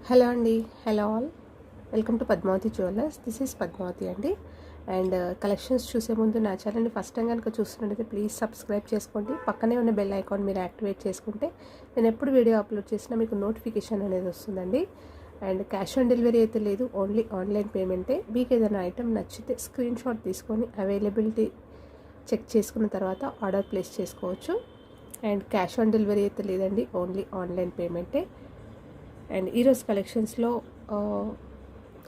Hello అండి. Hello all. Welcome to Padmavati jewellers. This is Padmavati అండి. And collections చూసే ముందు నా ఛానల్ని ఫస్ట్ టైం కనుక చూస్తున్నట్టయితే ప్లీజ్ సబ్స్క్రైబ్ చేసుకోండి. పక్కనే ఉన్న బెల్ ఐకాన్ మీరు యాక్టివేట్ చేసుకుంటే నేను ఎప్పుడు వీడియో అప్లోడ్ చేసినా మీకు నోటిఫికేషన్ అనేది వస్తుందండి. అండ్ క్యాష్ ఆన్ డెలివరీ అయితే లేదు, ఓన్లీ ఆన్లైన్ పేమెంటే. మీకు ఏదైనా ఐటెం నచ్చితే స్క్రీన్ షాట్ తీసుకొని అవైలబిలిటీ చెక్ చేసుకున్న తర్వాత ఆర్డర్ ప్లేస్ చేసుకోవచ్చు. అండ్ క్యాష్ ఆన్ డెలివరీ అయితే లేదండి, ఓన్లీ ఆన్లైన్ పేమెంటే. అండ్ ఈరోజు కలెక్షన్స్లో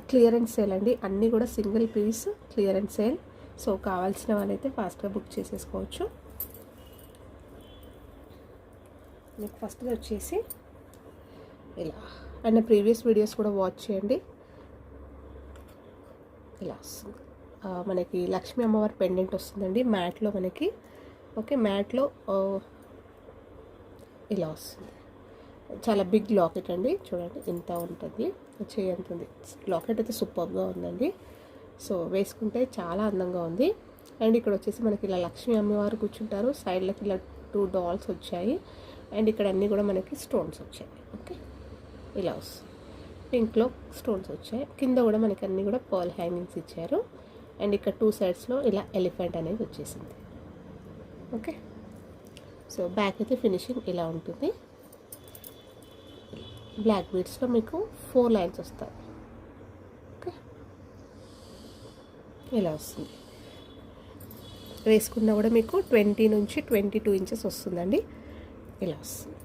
క్లియరెన్స్ సేల్ అండి, అన్నీ కూడా single piece clearance sale. So కావాల్సిన వాళ్ళైతే ఫాస్ట్గా బుక్ చేసేసుకోవచ్చు. మీకు ఫస్ట్గా వచ్చేసి ఇలా, అండ్ ప్రీవియస్ వీడియోస్ కూడా వాచ్ చేయండి. ఇలా వస్తుంది మనకి లక్ష్మీ అమ్మవారి పెండెంట్ వస్తుందండి మ్యాట్లో మనకి. ఓకే, మ్యాట్లో ఇలా వస్తుంది. చాలా బిగ్ లాకెట్ అండి, చూడండి ఇంత ఉంటుంది, చేయంతుంది. లాకెట్ అయితే సూపర్గా ఉందండి. సో వేసుకుంటే చాలా అందంగా ఉంది. అండ్ ఇక్కడ వచ్చేసి మనకి ఇలా లక్ష్మీ అమ్మవారు కూర్చుంటారు, సైడ్లకి ఇలా 2 డాల్స్ వచ్చాయి. అండ్ ఇక్కడ అన్నీ కూడా మనకి స్టోన్స్ వచ్చాయి. ఓకే, ఇలా వస్తుంది. పింక్లో స్టోన్స్ వచ్చాయి. కింద కూడా మనకి అన్నీ కూడా పర్ల్ హ్యాంగింగ్స్ ఇచ్చారు. అండ్ ఇక్కడ 2 సైడ్స్లో ఇలా ఎలిఫెంట్ అనేది వచ్చేసింది. ఓకే, సో బ్యాక్ అయితే ఫినిషింగ్ ఇలా ఉంటుంది. బ్లాక్ బీడ్స్లో మీకు 4 లైన్స్ వస్తాయి. ఓకే, ఇలా వస్తుంది. వేసుకున్నా కూడా మీకు 20 నుంచి 22 ఇంచెస్ వస్తుందండి. ఇలా వస్తుంది.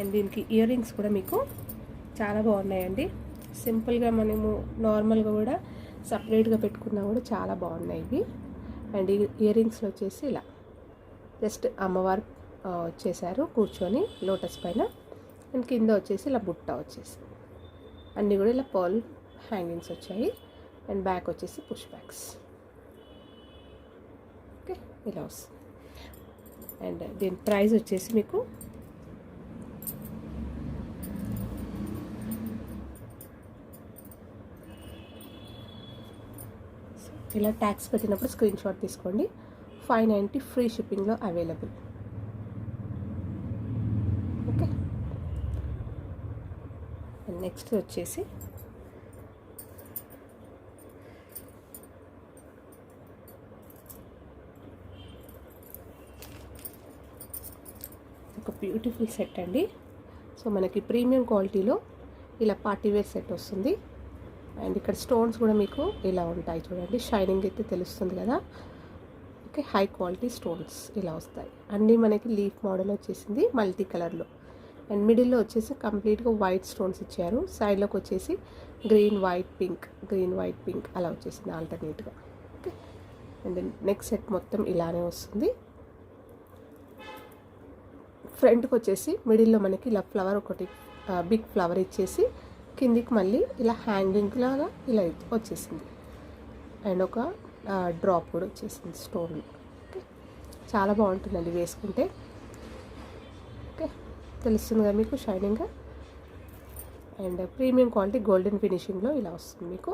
అండ్ దీనికి ఇయర్ రింగ్స్ కూడా మీకు చాలా బాగున్నాయండి. సింపుల్గా మనము నార్మల్గా కూడా సపరేట్గా పెట్టుకున్నా కూడా చాలా బాగున్నాయి ఇవి. అండ్ ఇయర్ రింగ్స్లో వచ్చేసి ఇలా జస్ట్ అమ్మవారు వచ్చేసారు కూర్చొని లోటస్ పైన. అండ్ కింద వచ్చేసి ఇలా బుట్ట వచ్చేసింది. అన్నీ కూడా ఇలా పర్ల్ హ్యాంగింగ్స్ వచ్చాయి. అండ్ బ్యాక్ వచ్చేసి పుష్ బ్యాక్స్. ఓకే, ఇలా వస్తుంది. అండ్ దీని ప్రైస్ వచ్చేసి మీకు ఇలా ట్యాక్స్ పెట్టినప్పుడు స్క్రీన్ షాట్ తీసుకోండి. 590 ఫ్రీ షిప్పింగ్లో అవైలబుల్. ఓకే, నెక్స్ట్ వచ్చేసి ఒక బ్యూటిఫుల్ సెట్ అండి. సో మనకి ప్రీమియం క్వాలిటీలో ఇలా పార్టీవేర్ సెట్ వస్తుంది. అండ్ ఇక్కడ స్టోన్స్ కూడా మీకు ఇలా ఉంటాయి, చూడండి షైనింగ్ అయితే తెలుస్తుంది కదా. ఓకే, హై క్వాలిటీ స్టోన్స్ ఇలా వస్తాయి. అన్నీ మనకి లీఫ్ మోడల్ వచ్చేసింది మల్టీ కలర్లో. అండ్ మిడిల్లో వచ్చేసి కంప్లీట్గా వైట్ స్టోన్స్ ఇచ్చారు. సైడ్లోకి వచ్చేసి గ్రీన్ వైట్ పింక్ అలా వచ్చేసింది ఆల్టర్నేట్గా. ఓకే, అండ్ నెక్స్ట్ సెట్ మొత్తం ఇలానే వస్తుంది. ఫ్రంట్కి వచ్చేసి మిడిల్లో మనకి ఇలా ఫ్లవర్ ఒకటి బిగ్ ఫ్లవర్ ఇచ్చేసి కిందికి మళ్ళీ ఇలా హ్యాంగింగ్ లాగా ఇలా వచ్చేసింది. అండ్ ఒక డ్రాప్ కూడా వచ్చేసింది స్టోన్. ఓకే, చాలా బాగుంటుందండి వేసుకుంటే. ఓకే, తెలుస్తుంది కదా మీకు షైనింగ్గా. అండ్ ప్రీమియం క్వాలిటీ గోల్డెన్ ఫినిషింగ్లో ఇలా వస్తుంది మీకు.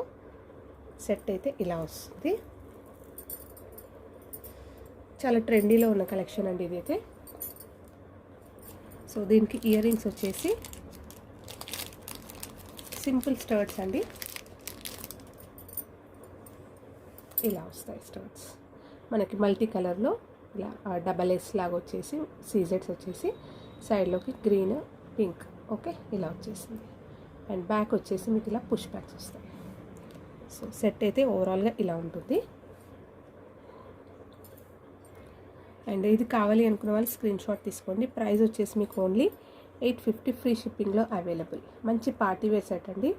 సెట్ అయితే ఇలా వస్తుంది. చాలా ట్రెండీలో ఉన్న కలెక్షన్ అండి ఇదైతే. సో దీనికి ఇయర్ రింగ్స్ వచ్చేసి సింపుల్ స్టర్ట్స్ అండి, ఇలా వస్తాయి స్టర్ట్స్ మనకి మల్టీ కలర్లో. ఇలా డబల్ ఎస్ లాగా వచ్చేసి సీజెడ్స్ వచ్చేసి సైడ్లోకి గ్రీన్ పింక్. ఓకే, ఇలా వచ్చేసింది. అండ్ బ్యాక్ వచ్చేసి మీకు ఇలా పుష్ బ్యాక్స్ వస్తాయి. సో సెట్ అయితే ఓవరాల్గా ఇలా ఉంటుంది. అండ్ ఇది కావాలి అనుకున్న వాళ్ళు స్క్రీన్ షాట్ తీసుకోండి. ప్రైస్ వచ్చేసి మీకు ఓన్లీ 850 ఫ్రీ షిప్పింగ్లో అవైలబుల్. మంచి పార్టీ వేర్ సెట్ అండి.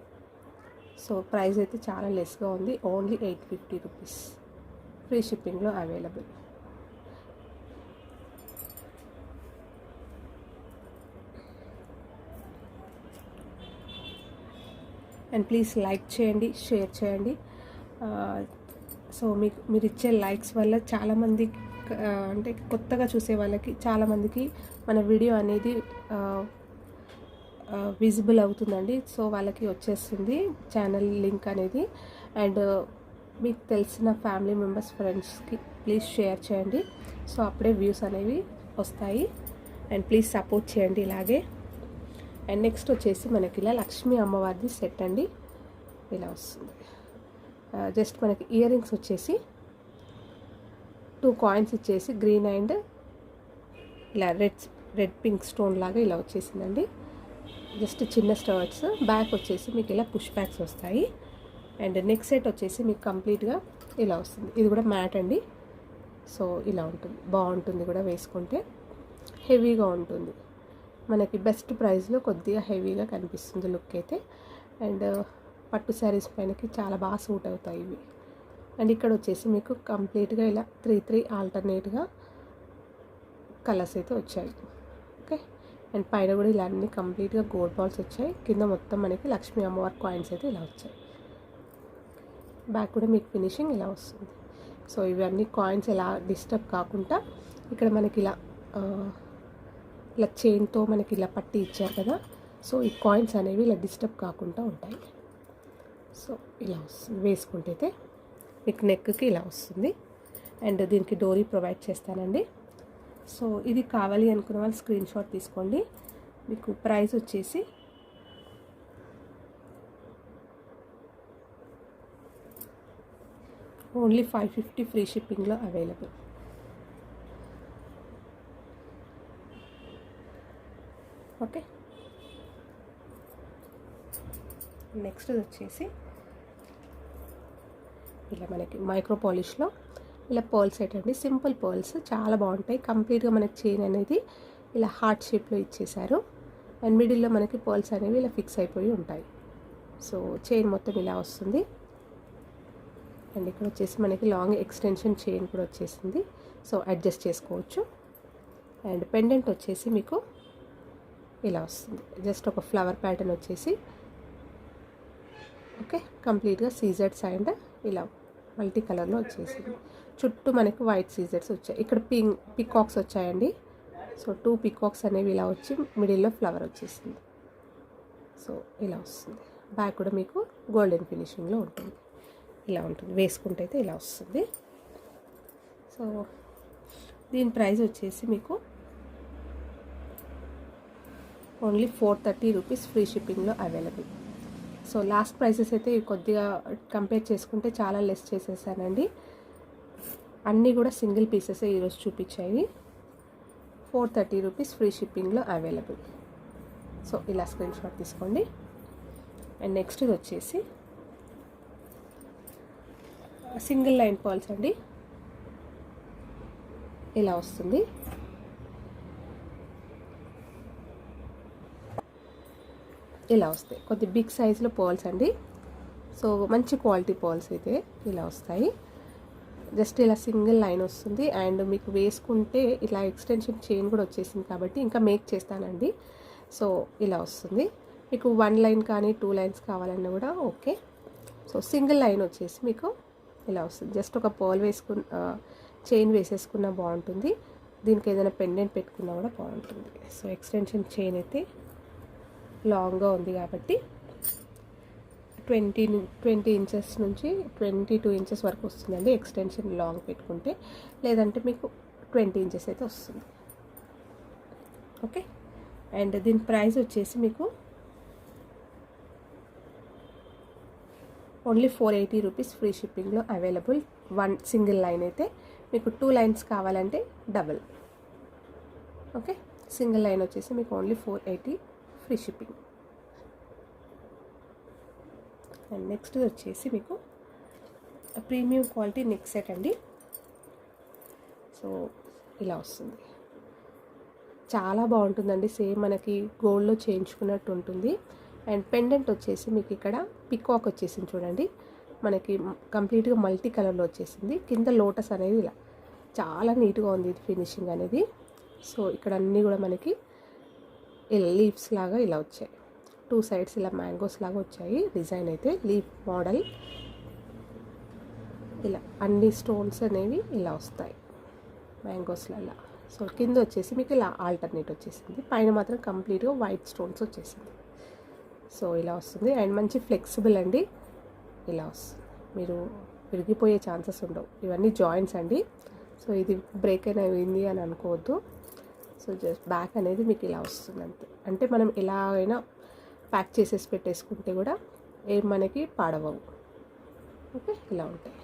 సో ప్రైస్ అయితే చాలా లెస్గా ఉంది, ఓన్లీ 850 రూపీస్ ఫ్రీ షిప్పింగ్లో అవైలబుల్. అండ్ ప్లీజ్ లైక్ చేయండి, షేర్ చేయండి. సో మీరు ఇచ్చే లైక్స్ వల్ల చాలామంది అంటే కొత్తగా చూసే వాళ్ళకి చాలామందికి మన వీడియో అనేది విజిబుల్ అవుతుందండి. సో వాళ్ళకి వచ్చేస్తుంది ఛానల్ లింక్ అనేది. అండ్ మీకు తెలిసిన ఫ్యామిలీ మెంబర్స్, ఫ్రెండ్స్కి ప్లీజ్ షేర్ చేయండి. సో అప్పుడే వ్యూస్ అనేవి వస్తాయి. అండ్ ప్లీజ్ సపోర్ట్ చేయండి ఇలాగే. అండ్ నెక్స్ట్ వచ్చేసి మనకి ఇలా లక్ష్మీ అమ్మవారిది సెట్ అండి, ఇలా వస్తుంది. జస్ట్ మనకి ఇయర్ రింగ్స్ వచ్చేసి 2 కాయిన్స్ ఇచ్చేసి గ్రీన్ అండ్ ఇలా రెడ్ పింక్ స్టోన్ లాగా ఇలా వచ్చేసిందండి. జస్ట్ చిన్న స్టర్ట్స్. బ్యాక్ వచ్చేసి మీకు ఇలా పుష్ బ్యాక్స్ వస్తాయి. అండ్ నెక్ సెట్ వచ్చేసి మీకు కంప్లీట్గా ఇలా వస్తుంది. ఇది కూడా మ్యాట్ అండి. సో ఇలా ఉంటుంది, బాగుంటుంది కూడా వేసుకుంటే, హెవీగా ఉంటుంది. మనకి బెస్ట్ ప్రైస్లో కొద్దిగా హెవీగా కనిపిస్తుంది లుక్ అయితే. అండ్ పట్టు శారీస్ పైనకి చాలా బాగా సూట్ అవుతాయి ఇవి. అండ్ ఇక్కడ వచ్చేసి మీకు కంప్లీట్గా ఇలా 3 ఆల్టర్నేట్గా కలర్స్ అయితే వచ్చాయి. ఓకే. అండ్ పైన కూడా ఇలా అన్ని కంప్లీట్గా గోల్డ్ బాల్స్ వచ్చాయి. కింద మొత్తం మనకి లక్ష్మీ అమ్మవారి కాయిన్స్ అయితే ఇలా వచ్చాయి. బ్యాక్ కూడా మీకు ఫినిషింగ్ ఇలా వస్తుంది. సో ఇవన్నీ కాయిన్స్ ఎలా డిస్టర్బ్ కాకుండా ఇక్కడ మనకి ఇలా చైన్తో మనకి ఇలా పట్టి ఇచ్చారు కదా, సో ఈ కాయిన్స్ అనేవి ఇలా డిస్టర్బ్ కాకుండా ఉంటాయి. సో ఇలా వస్తుంది వేసుకుంటే అయితే మీకు నెక్కి ఇలా వస్తుంది. అండ్ దీనికి డోరీ ప్రొవైడ్ చేస్తానండి. సో ఇది కావాలి అనుకున్న వాళ్ళు స్క్రీన్ షాట్ తీసుకోండి. మీకు ప్రైస్ వచ్చేసి ఓన్లీ 550 ఫ్రీ షిప్పింగ్లో అవైలబుల్. ఓకే. నెక్స్ట్ వచ్చేసి ఇలా మనకి మైక్రో పాలిష్లో ఇలా పర్ల్ సెట్ అండి. సింపుల్ పర్ల్స్ చాలా బాగుంటాయి. కంప్లీట్గా మనకి చైన్ అనేది ఇలా హార్ట్ షేప్లో ఇచ్చేసారు. అండ్ మిడిల్లో మనకి పర్ల్స్ అనేవి ఇలా ఫిక్స్ అయిపోయి ఉంటాయి. సో చైన్ మొత్తం ఇలా వస్తుంది. అండ్ ఇక్కడ వచ్చేసి మనకి లాంగ్ ఎక్స్టెన్షన్ చైన్ కూడా వచ్చేసింది. సో అడ్జస్ట్ చేసుకోవచ్చు. అండ్ పెండెంట్ వచ్చేసి మీకు ఇలా వస్తుంది. జస్ట్ ఒక ఫ్లవర్ ప్యాటర్న్ వచ్చేసి ఓకే, కంప్లీట్గా సీజర్స్ అండ్ ఇలా మల్టీ కలర్లో వచ్చేసింది. చుట్టూ మనకి వైట్ సీజర్స్ వచ్చాయి. ఇక్కడ పికాక్స్ వచ్చాయండి. సో 2 పికాక్స్ అనేవి ఇలా వచ్చి మిడిల్లో ఫ్లవర్ వచ్చేసింది. సో ఇలా వస్తుంది. బ్యాక్ కూడా మీకు గోల్డెన్ ఫినిషింగ్లో ఉంటుంది. ఇలా ఉంటుంది వేసుకుంటే అయితే ఇలా వస్తుంది. సో దీని ప్రైస్ వచ్చేసి మీకు ఓన్లీ 430 రూపీస్ ఫ్రీ షిప్పింగ్లో అవైలబుల్. సో లాస్ట్ ప్రైసెస్ అయితే కొద్దిగా కంపేర్ చేసుకుంటే చాలా లెస్ చేసేసానండి. అన్నీ కూడా సింగిల్ పీసెస్ ఈరోజు చూపించాయి. 430 రూపీస్ ఫ్రీ షిప్పింగ్లో అవైలబుల్. సో ఇలా స్క్రీన్ షాట్ తీసుకోండి. అండ్ నెక్స్ట్ ఇది వచ్చేసి సింగిల్ లైన్ పర్ల్స్ అండి, ఇలా వస్తుంది. ఇలా వస్తాయి కొద్ది బిగ్ సైజులో పర్ల్స్ అండి. సో మంచి క్వాలిటీ పర్ల్స్ అయితే ఇలా వస్తాయి. జస్ట్ ఇలా సింగిల్ లైన్ వస్తుంది. అండ్ మీకు వేసుకుంటే ఇలా ఎక్స్టెన్షన్ చైన్ కూడా వచ్చేసింది కాబట్టి ఇంకా మేక్ చేస్తానండి. సో ఇలా వస్తుంది. మీకు 1 లైన్ కానీ 2 లైన్స్ కావాలన్నా కూడా ఓకే. సో సింగిల్ లైన్ వచ్చేసి మీకు ఇలా వస్తుంది. జస్ట్ ఒక పర్ల్ చైన్ వేసేసుకున్నా బాగుంటుంది. దీనికి ఏదైనా పెండెంట్ పెట్టుకున్నా కూడా బాగుంటుంది. సో ఎక్స్టెన్షన్ చైన్ అయితే లాంగ్గా ఉంది కాబట్టి 20 ఇంచెస్ నుంచి 22 ఇంచెస్ వరకు వస్తుందండి ఎక్స్టెన్షన్ లాంగ్ పెట్టుకుంటే. లేదంటే మీకు 20 ఇంచెస్ అయితే వస్తుంది. ఓకే. అండ్ దీని ప్రైస్ వచ్చేసి మీకు ఓన్లీ 480 రూపీస్ ఫ్రీ షిప్పింగ్లో అవైలబుల్. 1 సింగిల్ లైన్ అయితే. మీకు 2 లైన్స్ కావాలంటే డబల్. ఓకే. సింగిల్ లైన్ వచ్చేసి మీకు only 480 free shipping. And next వచ్చేసి మీకు ప్రీమియం క్వాలిటీ నెక్ సెట్ అండి. సో ఇలా వస్తుంది. చాలా బాగుంటుందండి. సేమ్ మనకి గోల్డ్లో చేయించుకున్నట్టు ఉంటుంది. అండ్ పెండెంట్ వచ్చేసి మీకు ఇక్కడ పికాక్ వచ్చేసింది చూడండి. మనకి కంప్లీట్గా మల్టీ కలర్లో వచ్చేసింది. కింద లోటస్ అనేది ఇలా చాలా నీట్గా ఉంది ఇది ఫినిషింగ్ అనేది. సో ఇక్కడ అన్నీ కూడా మనకి ఇలా లీవ్స్ లాగా ఇలా వచ్చాయి. 2 సైడ్స్ ఇలా మ్యాంగోస్ లాగా వచ్చాయి. డిజైన్ అయితే లీఫ్ మోడల్ ఇలా అన్ని స్టోన్స్ అనేవి ఇలా వస్తాయి మ్యాంగోస్లలో. సో కింద వచ్చేసి మీకు ఇలా ఆల్టర్నేట్ వచ్చేసింది. పైన మాత్రం కంప్లీట్గా వైట్ స్టోన్స్ వచ్చేసింది. సో ఇలా వస్తుంది. అండ్ మంచి ఫ్లెక్సిబుల్ అండి. ఇలా వస్తుంది. మీరు విరిగిపోయే ఛాన్సెస్ ఉండవు. ఇవన్నీ జాయింట్స్ అండి. సో ఇది బ్రేక్ అయినది అని అనుకోవద్దు. సో జస్ట్ బ్యాక్ అనేది మీకు ఇలా వస్తుంది అంతే. అంటే మనం ఎలా అయినా ప్యాక్ చేసేసి పెట్టేసుకుంటే కూడా ఏం మనకి పాడవవు. ఓకే, ఇలా ఉంటాయి.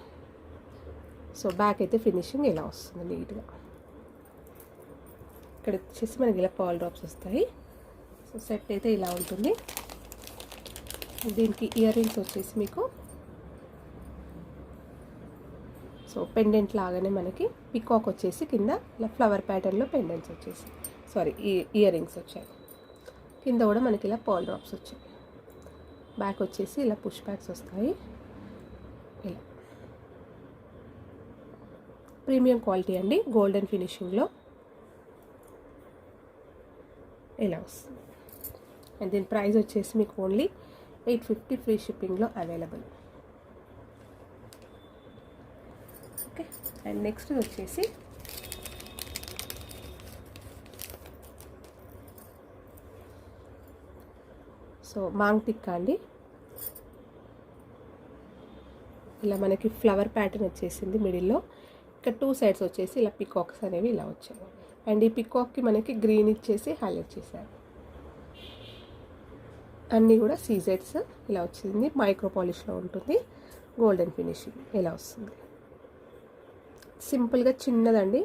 సో బ్యాక్ అయితే ఫినిషింగ్ ఇలా వస్తుంది నీట్గా. ఇక్కడ వచ్చేసి మనకి ఇలా పర్ల్ డ్రాప్స్ వస్తాయి. సో సెట్ అయితే ఇలా ఉంటుంది. దీనికి ఇయర్ రింగ్స్ వచ్చేసి మీకు సో పెండెంట్ లాగానే మనకి పికాక్ వచ్చేసి కింద ఇలా ఫ్లవర్ ప్యాటర్న్లో పెండెంట్స్ వచ్చేసి ఇయర్ రింగ్స్ వచ్చాయి. కింద కూడా మనకి ఇలా పర్ల్ డ్రాప్స్ వచ్చాయి. బ్యాక్ వచ్చేసి ఇలా పుష్ బ్యాక్స్ వస్తాయి. ఇలా ప్రీమియం క్వాలిటీ అండి, గోల్డెన్ ఫినిషింగ్లో ఇలా వస్తుంది. అండ్ దీని ప్రైస్ వచ్చేసి మీకు ఓన్లీ 850 ఫ్రీ షిప్పింగ్లో అవైలబుల్. ఓకే, అండ్ నెక్స్ట్ వచ్చేసి సో మాంగ్ టిక్కా అండి. ఇలా మనకి ఫ్లవర్ ప్యాటర్న్ వచ్చేసింది మిడిల్లో. ఇక్కడ 2 సైడ్స్ వచ్చేసి ఇలా పికాక్స్ అనేవి ఇలా వచ్చాయి. అండ్ ఈ పికాక్కి మనకి గ్రీన్ ఇచ్చేసి హైలైట్ చేశారు. అన్నీ కూడా సీజెడ్స్ ఇలా వచ్చింది. మైక్రో పాలిష్లో ఉంటుంది. గోల్డెన్ ఫినిషింగ్ ఇలా వస్తుంది. సింపుల్గా చిన్నదండి.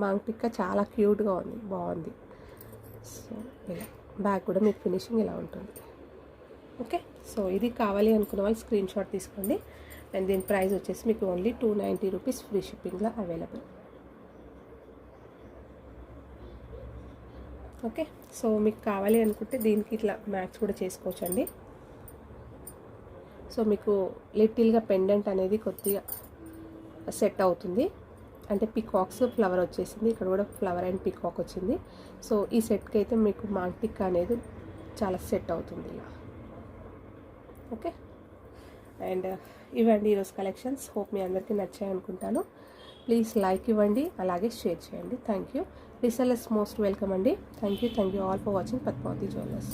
మాంగ్ టిక్కా చాలా క్యూట్గా ఉంది, బాగుంది. సో ఇలా బ్యాక్ కూడా మీకు ఫినిషింగ్ ఇలా ఉంటుంది. ఓకే, సో ఇది కావాలి అనుకున్న వాళ్ళు స్క్రీన్ షాట్ తీసుకోండి. అండ్ దీని ప్రైస్ వచ్చేసి మీకు ఓన్లీ 290 రూపీస్ ఫ్రీ షిప్పింగ్లో అవైలబుల్. ఓకే, సో మీకు కావాలి అనుకుంటే దీనికి ఇట్లా మ్యాచ్ కూడా చేసుకోవచ్చు అండి. సో మీకు లిటిల్గా పెండెంట్ అనేది కొద్దిగా సెట్ అవుతుంది. అంటే పికాక్స్ ఫ్లవర్ వచ్చేసింది, ఇక్కడ కూడా ఫ్లవర్ అండ్ పికాక్ వచ్చింది. సో ఈ సెట్కి అయితే మీకు మాంగ్ టిక్కా అనేది చాలా సెట్ అవుతుంది ఇలా. ఓకే, అండ్ ఇవ్వండి ఈరోజు కలెక్షన్స్. హోప్ మీ అందరికీ నచ్చాయి అనుకుంటాను. ప్లీజ్ లైక్ ఇవ్వండి, అలాగే షేర్ చేయండి. Thank you. Resellers most welcome అండి. Thank you all for watching Padmavati jewellers.